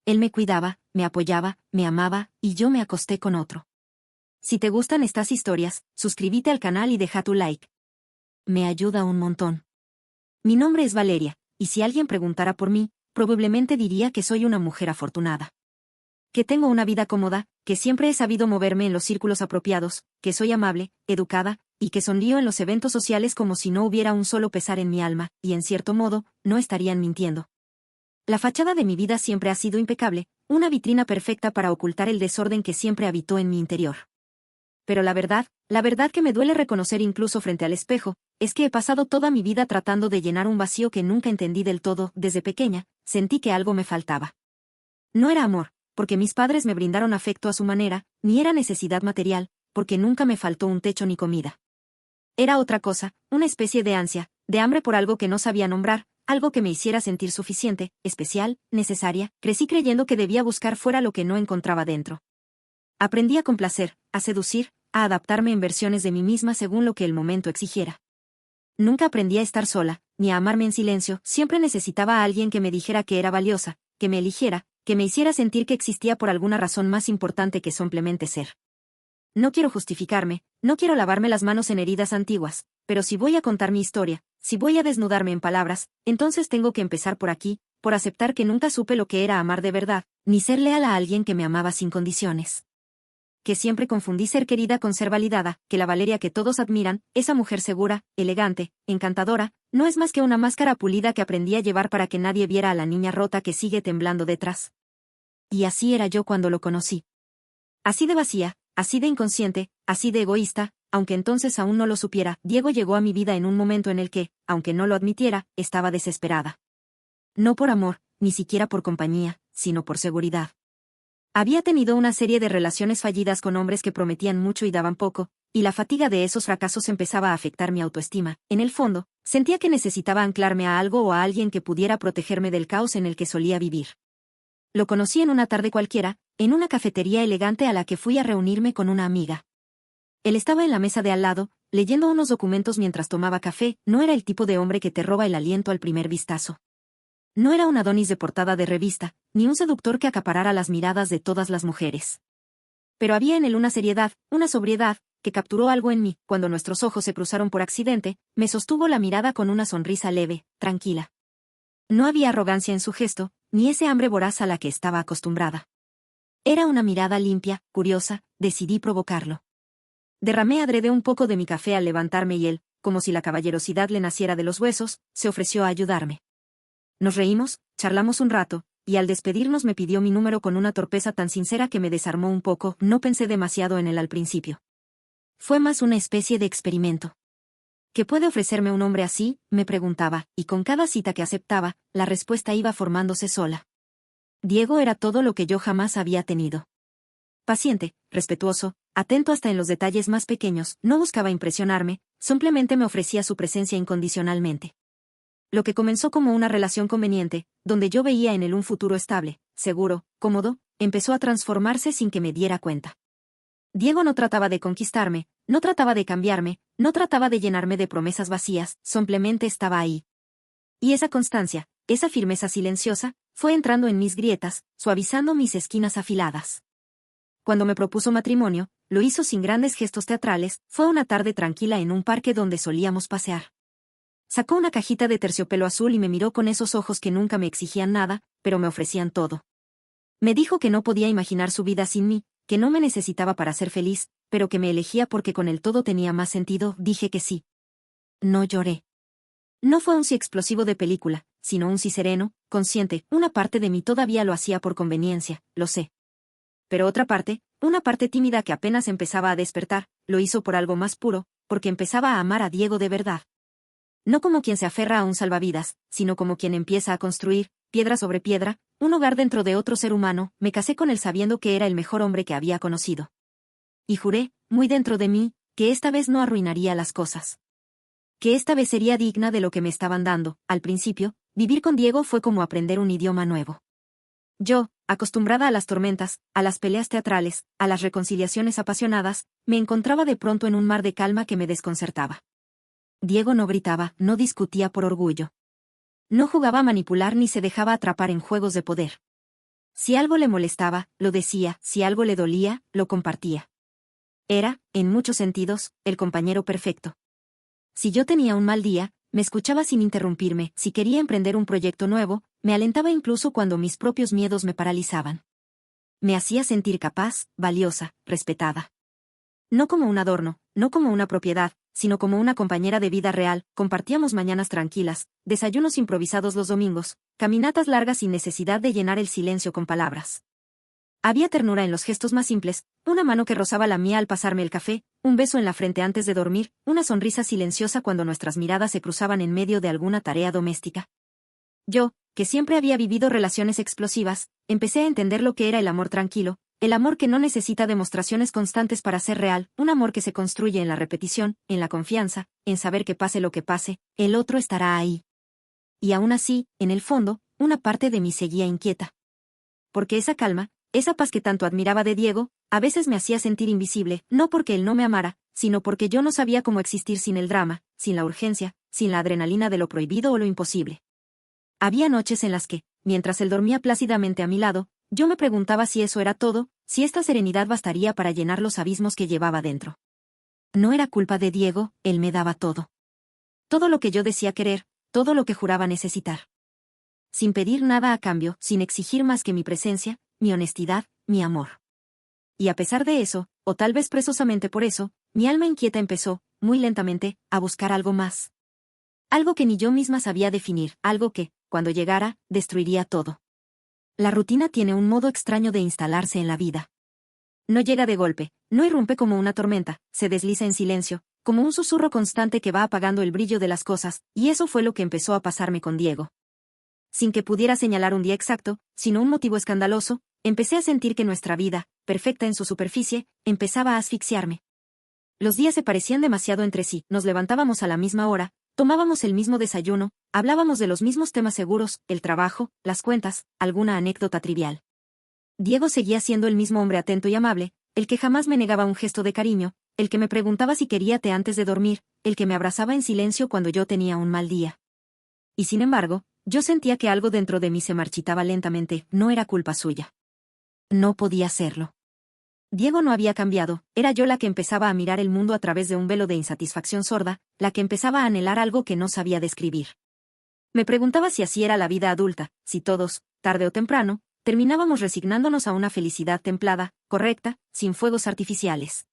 Él me cuidaba, me apoyaba, me amaba, y yo me acosté con otro. Si te gustan estas historias, suscríbete al canal y deja tu like. Me ayuda un montón. Mi nombre es Valeria, y si alguien preguntara por mí, probablemente diría que soy una mujer afortunada. Que tengo una vida cómoda, que siempre he sabido moverme en los círculos apropiados, que soy amable, educada, y que sonrío en los eventos sociales como si no hubiera un solo pesar en mi alma, y en cierto modo, no estarían mintiendo. La fachada de mi vida siempre ha sido impecable, una vitrina perfecta para ocultar el desorden que siempre habitó en mi interior. Pero la verdad que me duele reconocer incluso frente al espejo, es que he pasado toda mi vida tratando de llenar un vacío que nunca entendí del todo. Desde pequeña, sentí que algo me faltaba. No era amor, porque mis padres me brindaron afecto a su manera, ni era necesidad material, porque nunca me faltó un techo ni comida. Era otra cosa, una especie de ansia, de hambre por algo que no sabía nombrar, algo que me hiciera sentir suficiente, especial, necesaria. Crecí creyendo que debía buscar fuera lo que no encontraba dentro. Aprendí a complacer, a seducir, a adaptarme en versiones de mí misma según lo que el momento exigiera. Nunca aprendí a estar sola, ni a amarme en silencio. Siempre necesitaba a alguien que me dijera que era valiosa, que me eligiera, que me hiciera sentir que existía por alguna razón más importante que simplemente ser. No quiero justificarme, no quiero lavarme las manos en heridas antiguas, pero si voy a contar mi historia, si voy a desnudarme en palabras, entonces tengo que empezar por aquí, por aceptar que nunca supe lo que era amar de verdad, ni ser leal a alguien que me amaba sin condiciones. Que siempre confundí ser querida con ser validada, que la Valeria que todos admiran, esa mujer segura, elegante, encantadora, no es más que una máscara pulida que aprendí a llevar para que nadie viera a la niña rota que sigue temblando detrás. Y así era yo cuando lo conocí. Así de vacía, así de inconsciente, así de egoísta, aunque entonces aún no lo supiera. Diego llegó a mi vida en un momento en el que, aunque no lo admitiera, estaba desesperada. No por amor, ni siquiera por compañía, sino por seguridad. Había tenido una serie de relaciones fallidas con hombres que prometían mucho y daban poco, y la fatiga de esos fracasos empezaba a afectar mi autoestima. En el fondo, sentía que necesitaba anclarme a algo o a alguien que pudiera protegerme del caos en el que solía vivir. Lo conocí en una tarde cualquiera, en una cafetería elegante a la que fui a reunirme con una amiga. Él estaba en la mesa de al lado, leyendo unos documentos mientras tomaba café. No era el tipo de hombre que te roba el aliento al primer vistazo. No era un Adonis de portada de revista, ni un seductor que acaparara las miradas de todas las mujeres. Pero había en él una seriedad, una sobriedad, que capturó algo en mí. Cuando nuestros ojos se cruzaron por accidente, me sostuvo la mirada con una sonrisa leve, tranquila. No había arrogancia en su gesto, ni ese hambre voraz a la que estaba acostumbrada. Era una mirada limpia, curiosa. Decidí provocarlo. Derramé adrede un poco de mi café al levantarme y él, como si la caballerosidad le naciera de los huesos, se ofreció a ayudarme. Nos reímos, charlamos un rato, y al despedirnos me pidió mi número con una torpeza tan sincera que me desarmó un poco. No pensé demasiado en él al principio. Fue más una especie de experimento. ¿Qué puede ofrecerme un hombre así?, me preguntaba, y con cada cita que aceptaba, la respuesta iba formándose sola. Diego era todo lo que yo jamás había tenido. Paciente, respetuoso, atento hasta en los detalles más pequeños. No buscaba impresionarme, simplemente me ofrecía su presencia incondicionalmente. Lo que comenzó como una relación conveniente, donde yo veía en él un futuro estable, seguro, cómodo, empezó a transformarse sin que me diera cuenta. Diego no trataba de conquistarme, no trataba de cambiarme, no trataba de llenarme de promesas vacías, simplemente estaba ahí. Y esa constancia, esa firmeza silenciosa, fue entrando en mis grietas, suavizando mis esquinas afiladas. Cuando me propuso matrimonio, lo hizo sin grandes gestos teatrales. Fue una tarde tranquila en un parque donde solíamos pasear. Sacó una cajita de terciopelo azul y me miró con esos ojos que nunca me exigían nada, pero me ofrecían todo. Me dijo que no podía imaginar su vida sin mí, que no me necesitaba para ser feliz, pero que me elegía porque con él todo tenía más sentido. Dije que sí. No lloré. No fue un sí explosivo de película, sino un sí sereno, consciente. Una parte de mí todavía lo hacía por conveniencia, lo sé. Pero otra parte, una parte tímida que apenas empezaba a despertar, lo hizo por algo más puro, porque empezaba a amar a Diego de verdad. No como quien se aferra a un salvavidas, sino como quien empieza a construir, piedra sobre piedra, un hogar dentro de otro ser humano. Me casé con él sabiendo que era el mejor hombre que había conocido. Y juré, muy dentro de mí, que esta vez no arruinaría las cosas. Que esta vez sería digna de lo que me estaban dando. Al principio, vivir con Diego fue como aprender un idioma nuevo. Yo, acostumbrada a las tormentas, a las peleas teatrales, a las reconciliaciones apasionadas, me encontraba de pronto en un mar de calma que me desconcertaba. Diego no gritaba, no discutía por orgullo. No jugaba a manipular ni se dejaba atrapar en juegos de poder. Si algo le molestaba, lo decía, si algo le dolía, lo compartía. Era, en muchos sentidos, el compañero perfecto. Si yo tenía un mal día, me escuchaba sin interrumpirme, si quería emprender un proyecto nuevo, me alentaba incluso cuando mis propios miedos me paralizaban. Me hacía sentir capaz, valiosa, respetada. No como un adorno, no como una propiedad, sino como una compañera de vida real. Compartíamos mañanas tranquilas, desayunos improvisados los domingos, caminatas largas sin necesidad de llenar el silencio con palabras. Había ternura en los gestos más simples, una mano que rozaba la mía al pasarme el café, un beso en la frente antes de dormir, una sonrisa silenciosa cuando nuestras miradas se cruzaban en medio de alguna tarea doméstica. Yo, que siempre había vivido relaciones explosivas, empecé a entender lo que era el amor tranquilo, el amor que no necesita demostraciones constantes para ser real, un amor que se construye en la repetición, en la confianza, en saber que pase lo que pase, el otro estará ahí. Y aún así, en el fondo, una parte de mí seguía inquieta. Porque esa calma, esa paz que tanto admiraba de Diego, a veces me hacía sentir invisible, no porque él no me amara, sino porque yo no sabía cómo existir sin el drama, sin la urgencia, sin la adrenalina de lo prohibido o lo imposible. Había noches en las que, mientras él dormía plácidamente a mi lado, yo me preguntaba si eso era todo, si esta serenidad bastaría para llenar los abismos que llevaba dentro. No era culpa de Diego, él me daba todo. Todo lo que yo decía querer, todo lo que juraba necesitar. Sin pedir nada a cambio, sin exigir más que mi presencia, mi honestidad, mi amor. Y a pesar de eso, o tal vez precisamente por eso, mi alma inquieta empezó, muy lentamente, a buscar algo más. Algo que ni yo misma sabía definir, algo que, cuando llegara, destruiría todo. La rutina tiene un modo extraño de instalarse en la vida. No llega de golpe, no irrumpe como una tormenta, se desliza en silencio, como un susurro constante que va apagando el brillo de las cosas, y eso fue lo que empezó a pasarme con Diego. Sin que pudiera señalar un día exacto, sino un motivo escandaloso, empecé a sentir que nuestra vida, perfecta en su superficie, empezaba a asfixiarme. Los días se parecían demasiado entre sí, nos levantábamos a la misma hora, tomábamos el mismo desayuno, hablábamos de los mismos temas seguros, el trabajo, las cuentas, alguna anécdota trivial. Diego seguía siendo el mismo hombre atento y amable, el que jamás me negaba un gesto de cariño, el que me preguntaba si quería té antes de dormir, el que me abrazaba en silencio cuando yo tenía un mal día. Y sin embargo, yo sentía que algo dentro de mí se marchitaba lentamente, no era culpa suya. No podía serlo. Diego no había cambiado, era yo la que empezaba a mirar el mundo a través de un velo de insatisfacción sorda, la que empezaba a anhelar algo que no sabía describir. Me preguntaba si así era la vida adulta, si todos, tarde o temprano, terminábamos resignándonos a una felicidad templada, correcta, sin fuegos artificiales.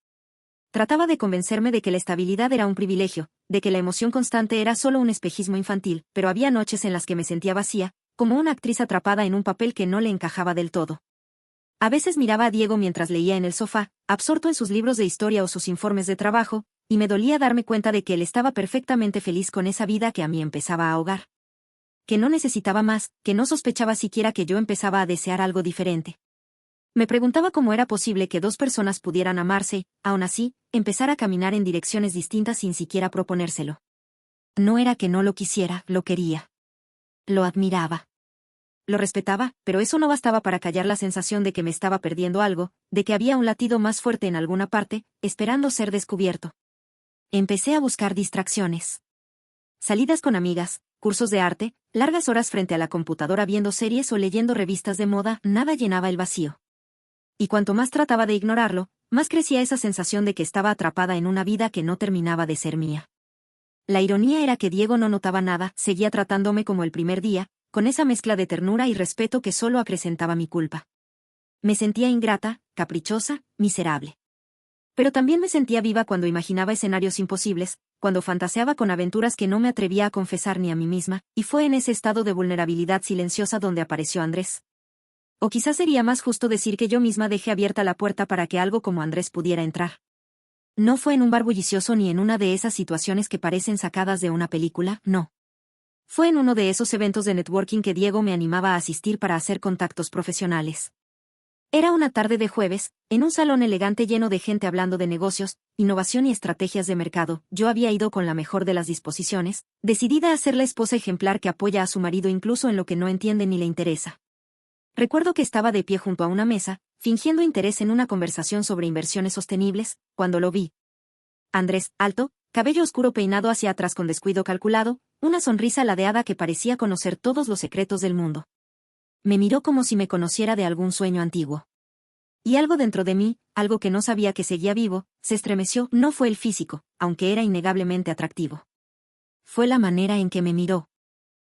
Trataba de convencerme de que la estabilidad era un privilegio, de que la emoción constante era solo un espejismo infantil, pero había noches en las que me sentía vacía, como una actriz atrapada en un papel que no le encajaba del todo. A veces miraba a Diego mientras leía en el sofá, absorto en sus libros de historia o sus informes de trabajo, y me dolía darme cuenta de que él estaba perfectamente feliz con esa vida que a mí empezaba a ahogar. Que no necesitaba más, que no sospechaba siquiera que yo empezaba a desear algo diferente. Me preguntaba cómo era posible que dos personas pudieran amarse, aún así, empezar a caminar en direcciones distintas sin siquiera proponérselo. No era que no lo quisiera, lo quería. Lo admiraba. Lo respetaba, pero eso no bastaba para callar la sensación de que me estaba perdiendo algo, de que había un latido más fuerte en alguna parte, esperando ser descubierto. Empecé a buscar distracciones. Salidas con amigas, cursos de arte, largas horas frente a la computadora viendo series o leyendo revistas de moda, nada llenaba el vacío. Y cuanto más trataba de ignorarlo, más crecía esa sensación de que estaba atrapada en una vida que no terminaba de ser mía. La ironía era que Diego no notaba nada, seguía tratándome como el primer día, con esa mezcla de ternura y respeto que solo acrecentaba mi culpa. Me sentía ingrata, caprichosa, miserable. Pero también me sentía viva cuando imaginaba escenarios imposibles, cuando fantaseaba con aventuras que no me atrevía a confesar ni a mí misma, y fue en ese estado de vulnerabilidad silenciosa donde apareció Andrés. O quizás sería más justo decir que yo misma dejé abierta la puerta para que algo como Andrés pudiera entrar. No fue en un bar bullicioso ni en una de esas situaciones que parecen sacadas de una película, no. Fue en uno de esos eventos de networking que Diego me animaba a asistir para hacer contactos profesionales. Era una tarde de jueves, en un salón elegante lleno de gente hablando de negocios, innovación y estrategias de mercado. Yo había ido con la mejor de las disposiciones, decidida a ser la esposa ejemplar que apoya a su marido incluso en lo que no entiende ni le interesa. Recuerdo que estaba de pie junto a una mesa, fingiendo interés en una conversación sobre inversiones sostenibles, cuando lo vi. Andrés, alto, cabello oscuro peinado hacia atrás con descuido calculado, una sonrisa ladeada que parecía conocer todos los secretos del mundo. Me miró como si me conociera de algún sueño antiguo. Y algo dentro de mí, algo que no sabía que seguía vivo, se estremeció. No fue el físico, aunque era innegablemente atractivo. Fue la manera en que me miró.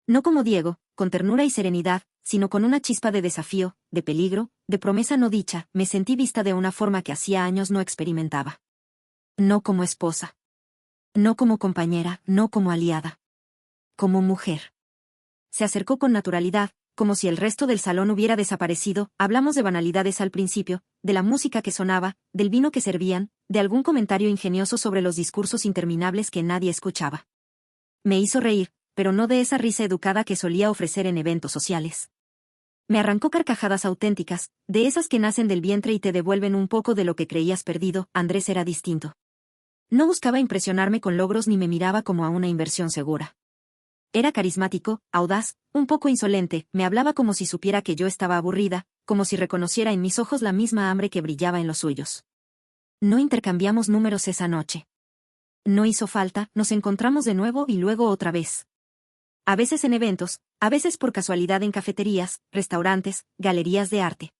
No como Diego, con ternura y serenidad, sino con una chispa de desafío, de peligro, de promesa no dicha. Me sentí vista de una forma que hacía años no experimentaba. No como esposa. No como compañera, no como aliada. Como mujer. Se acercó con naturalidad, como si el resto del salón hubiera desaparecido. Hablamos de banalidades al principio, de la música que sonaba, del vino que servían, de algún comentario ingenioso sobre los discursos interminables que nadie escuchaba. Me hizo reír, pero no de esa risa educada que solía ofrecer en eventos sociales. Me arrancó carcajadas auténticas, de esas que nacen del vientre y te devuelven un poco de lo que creías perdido. Andrés era distinto. No buscaba impresionarme con logros ni me miraba como a una inversión segura. Era carismático, audaz, un poco insolente. Me hablaba como si supiera que yo estaba aburrida, como si reconociera en mis ojos la misma hambre que brillaba en los suyos. No intercambiamos números esa noche. No hizo falta, nos encontramos de nuevo y luego otra vez. A veces en eventos, a veces por casualidad en cafeterías, restaurantes, galerías de arte.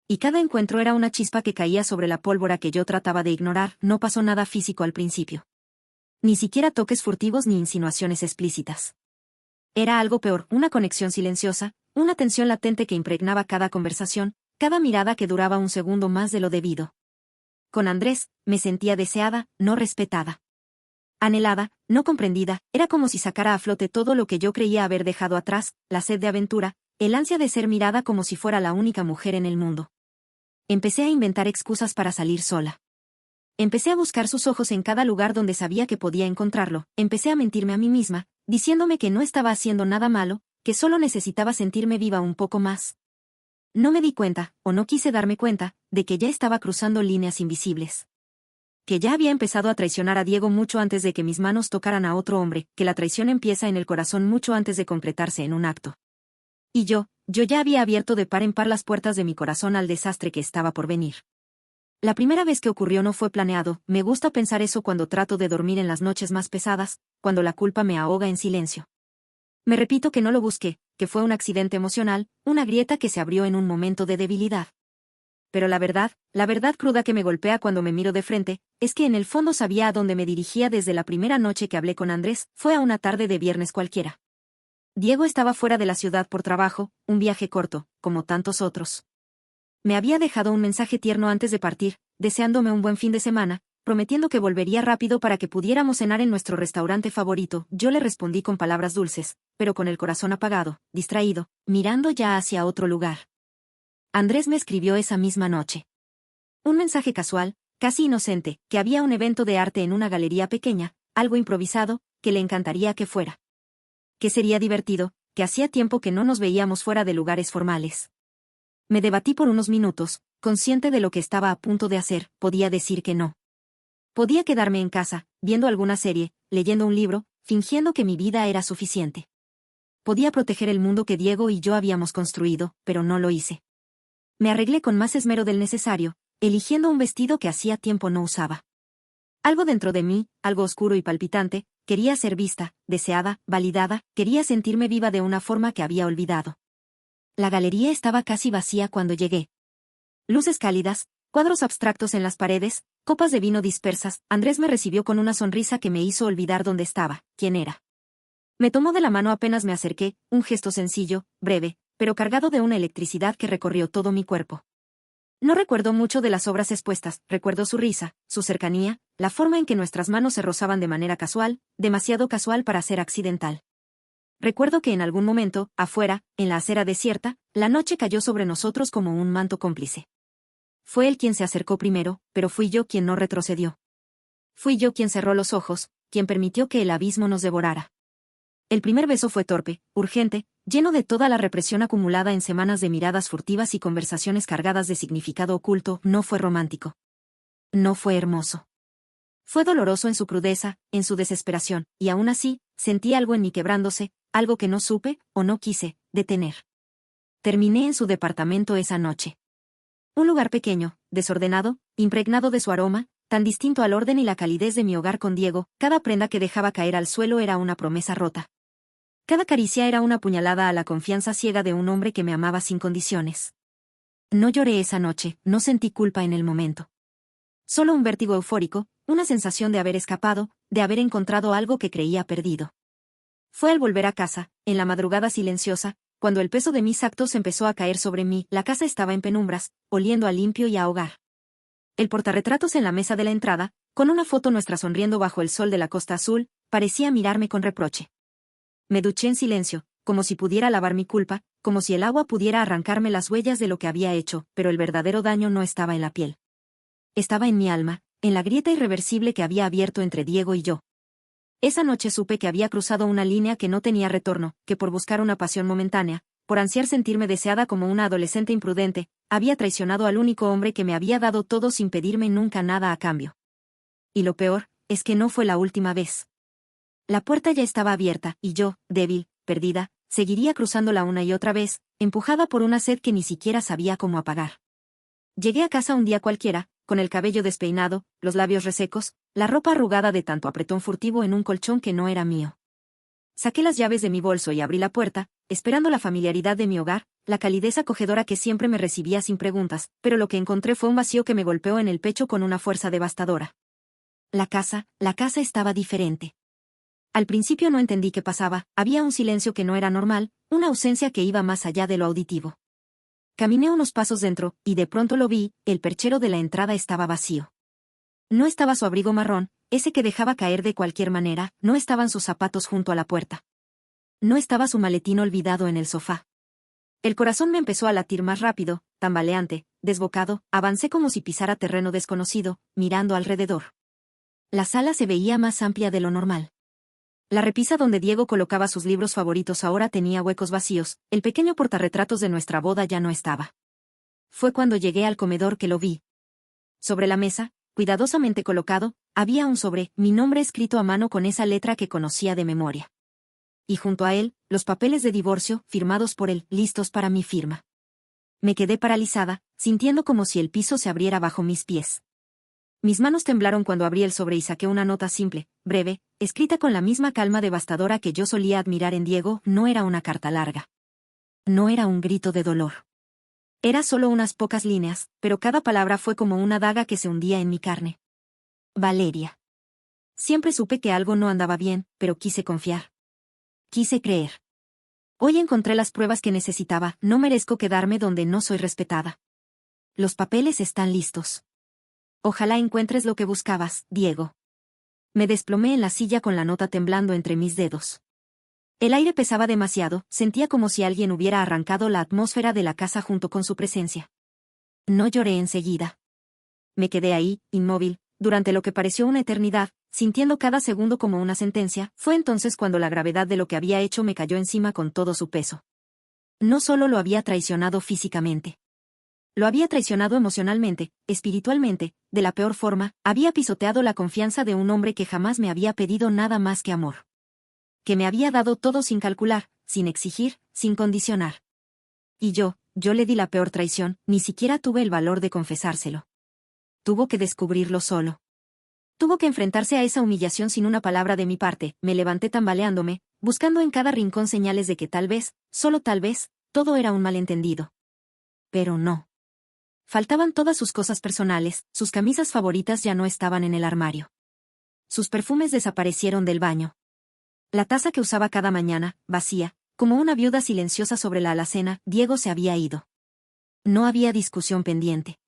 Y cada encuentro era una chispa que caía sobre la pólvora que yo trataba de ignorar. No pasó nada físico al principio. Ni siquiera toques furtivos ni insinuaciones explícitas. Era algo peor, una conexión silenciosa, una tensión latente que impregnaba cada conversación, cada mirada que duraba un segundo más de lo debido. Con Andrés, me sentía deseada, no respetada. Anhelada, no comprendida. Era como si sacara a flote todo lo que yo creía haber dejado atrás, la sed de aventura, el ansia de ser mirada como si fuera la única mujer en el mundo. Empecé a inventar excusas para salir sola. Empecé a buscar sus ojos en cada lugar donde sabía que podía encontrarlo. Empecé a mentirme a mí misma, diciéndome que no estaba haciendo nada malo, que solo necesitaba sentirme viva un poco más. No me di cuenta, o no quise darme cuenta, de que ya estaba cruzando líneas invisibles. Que ya había empezado a traicionar a Diego mucho antes de que mis manos tocaran a otro hombre, que la traición empieza en el corazón mucho antes de concretarse en un acto. Y yo ya había abierto de par en par las puertas de mi corazón al desastre que estaba por venir. La primera vez que ocurrió no fue planeado. Me gusta pensar eso cuando trato de dormir en las noches más pesadas, cuando la culpa me ahoga en silencio. Me repito que no lo busqué, que fue un accidente emocional, una grieta que se abrió en un momento de debilidad. Pero la verdad cruda que me golpea cuando me miro de frente, es que en el fondo sabía a dónde me dirigía desde la primera noche que hablé con Andrés. Fue a una tarde de viernes cualquiera. Diego estaba fuera de la ciudad por trabajo, un viaje corto, como tantos otros. Me había dejado un mensaje tierno antes de partir, deseándome un buen fin de semana, prometiendo que volvería rápido para que pudiéramos cenar en nuestro restaurante favorito. Yo le respondí con palabras dulces, pero con el corazón apagado, distraído, mirando ya hacia otro lugar. Andrés me escribió esa misma noche. Un mensaje casual, casi inocente, que había un evento de arte en una galería pequeña, algo improvisado, que le encantaría que fuera. Que sería divertido, que hacía tiempo que no nos veíamos fuera de lugares formales. Me debatí por unos minutos, consciente de lo que estaba a punto de hacer. Podía decir que no. Podía quedarme en casa, viendo alguna serie, leyendo un libro, fingiendo que mi vida era suficiente. Podía proteger el mundo que Diego y yo habíamos construido, pero no lo hice. Me arreglé con más esmero del necesario, eligiendo un vestido que hacía tiempo no usaba. Algo dentro de mí, algo oscuro y palpitante, quería ser vista, deseada, validada, quería sentirme viva de una forma que había olvidado. La galería estaba casi vacía cuando llegué. Luces cálidas, cuadros abstractos en las paredes, copas de vino dispersas. Andrés me recibió con una sonrisa que me hizo olvidar dónde estaba, quién era. Me tomó de la mano apenas me acerqué, un gesto sencillo, breve, pero cargado de una electricidad que recorrió todo mi cuerpo. No recuerdo mucho de las obras expuestas, recuerdo su risa, su cercanía, la forma en que nuestras manos se rozaban de manera casual, demasiado casual para ser accidental. Recuerdo que en algún momento, afuera, en la acera desierta, la noche cayó sobre nosotros como un manto cómplice. Fue él quien se acercó primero, pero fui yo quien no retrocedió. Fui yo quien cerró los ojos, quien permitió que el abismo nos devorara. El primer beso fue torpe, urgente, lleno de toda la represión acumulada en semanas de miradas furtivas y conversaciones cargadas de significado oculto. No fue romántico. No fue hermoso. Fue doloroso en su crudeza, en su desesperación, y aún así, sentí algo en mí quebrándose, algo que no supe, o no quise, detener. Terminé en su departamento esa noche. Un lugar pequeño, desordenado, impregnado de su aroma, tan distinto al orden y la calidez de mi hogar con Diego. Cada prenda que dejaba caer al suelo era una promesa rota. Cada caricia era una puñalada a la confianza ciega de un hombre que me amaba sin condiciones. No lloré esa noche, no sentí culpa en el momento. Solo un vértigo eufórico, una sensación de haber escapado, de haber encontrado algo que creía perdido. Fue al volver a casa, en la madrugada silenciosa, cuando el peso de mis actos empezó a caer sobre mí. La casa estaba en penumbras, oliendo a limpio y a hogar. El portarretratos en la mesa de la entrada, con una foto nuestra sonriendo bajo el sol de la Costa Azul, parecía mirarme con reproche. Me duché en silencio, como si pudiera lavar mi culpa, como si el agua pudiera arrancarme las huellas de lo que había hecho, pero el verdadero daño no estaba en la piel. Estaba en mi alma, en la grieta irreversible que había abierto entre Diego y yo. Esa noche supe que había cruzado una línea que no tenía retorno, que por buscar una pasión momentánea, por ansiar sentirme deseada como una adolescente imprudente, había traicionado al único hombre que me había dado todo sin pedirme nunca nada a cambio. Y lo peor, es que no fue la última vez. La puerta ya estaba abierta, y yo, débil, perdida, seguiría cruzándola una y otra vez, empujada por una sed que ni siquiera sabía cómo apagar. Llegué a casa un día cualquiera, con el cabello despeinado, los labios resecos, la ropa arrugada de tanto apretón furtivo en un colchón que no era mío. Saqué las llaves de mi bolso y abrí la puerta, esperando la familiaridad de mi hogar, la calidez acogedora que siempre me recibía sin preguntas, pero lo que encontré fue un vacío que me golpeó en el pecho con una fuerza devastadora. La casa estaba diferente. Al principio no entendí qué pasaba, había un silencio que no era normal, una ausencia que iba más allá de lo auditivo. Caminé unos pasos dentro, y de pronto lo vi, el perchero de la entrada estaba vacío. No estaba su abrigo marrón, ese que dejaba caer de cualquier manera, no estaban sus zapatos junto a la puerta. No estaba su maletín olvidado en el sofá. El corazón me empezó a latir más rápido, tambaleante, desbocado, avancé como si pisara terreno desconocido, mirando alrededor. La sala se veía más amplia de lo normal. La repisa donde Diego colocaba sus libros favoritos ahora tenía huecos vacíos, el pequeño portarretratos de nuestra boda ya no estaba. Fue cuando llegué al comedor que lo vi. Sobre la mesa, cuidadosamente colocado, había un sobre, mi nombre escrito a mano con esa letra que conocía de memoria. Y junto a él, los papeles de divorcio, firmados por él, listos para mi firma. Me quedé paralizada, sintiendo como si el piso se abriera bajo mis pies. Mis manos temblaron cuando abrí el sobre y saqué una nota simple, breve, escrita con la misma calma devastadora que yo solía admirar en Diego. No era una carta larga. No era un grito de dolor. Era solo unas pocas líneas, pero cada palabra fue como una daga que se hundía en mi carne. Valeria. Siempre supe que algo no andaba bien, pero quise confiar. Quise creer. Hoy encontré las pruebas que necesitaba, no merezco quedarme donde no soy respetada. Los papeles están listos. Ojalá encuentres lo que buscabas, Diego. Me desplomé en la silla con la nota temblando entre mis dedos. El aire pesaba demasiado, sentía como si alguien hubiera arrancado la atmósfera de la casa junto con su presencia. No lloré enseguida. Me quedé ahí, inmóvil, durante lo que pareció una eternidad, sintiendo cada segundo como una sentencia. Fue entonces cuando la gravedad de lo que había hecho me cayó encima con todo su peso. No solo lo había traicionado físicamente. Lo había traicionado emocionalmente, espiritualmente, de la peor forma, había pisoteado la confianza de un hombre que jamás me había pedido nada más que amor. Que me había dado todo sin calcular, sin exigir, sin condicionar. Y yo le di la peor traición, ni siquiera tuve el valor de confesárselo. Tuvo que descubrirlo solo. Tuvo que enfrentarse a esa humillación sin una palabra de mi parte. Me levanté tambaleándome, buscando en cada rincón señales de que tal vez, solo tal vez, todo era un malentendido. Pero no. Faltaban todas sus cosas personales, sus camisas favoritas ya no estaban en el armario. Sus perfumes desaparecieron del baño. La taza que usaba cada mañana, vacía, como una viuda silenciosa sobre la alacena, Diego se había ido. No había discusión pendiente.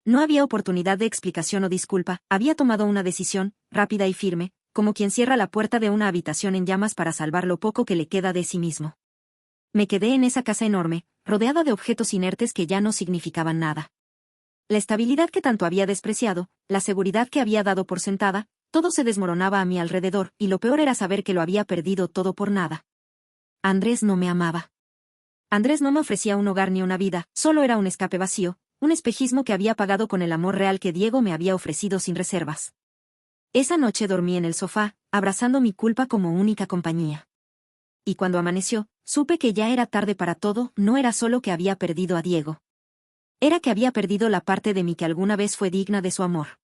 No había oportunidad de explicación o disculpa, había tomado una decisión, rápida y firme, como quien cierra la puerta de una habitación en llamas para salvar lo poco que le queda de sí mismo. Me quedé en esa casa enorme, rodeada de objetos inertes que ya no significaban nada. La estabilidad que tanto había despreciado, la seguridad que había dado por sentada, todo se desmoronaba a mi alrededor, y lo peor era saber que lo había perdido todo por nada. Andrés no me amaba. Andrés no me ofrecía un hogar ni una vida, solo era un escape vacío, un espejismo que había pagado con el amor real que Diego me había ofrecido sin reservas. Esa noche dormí en el sofá, abrazando mi culpa como única compañía. Y cuando amaneció, supe que ya era tarde para todo. No era solo que había perdido a Diego. Era que había perdido la parte de mí que alguna vez fue digna de su amor.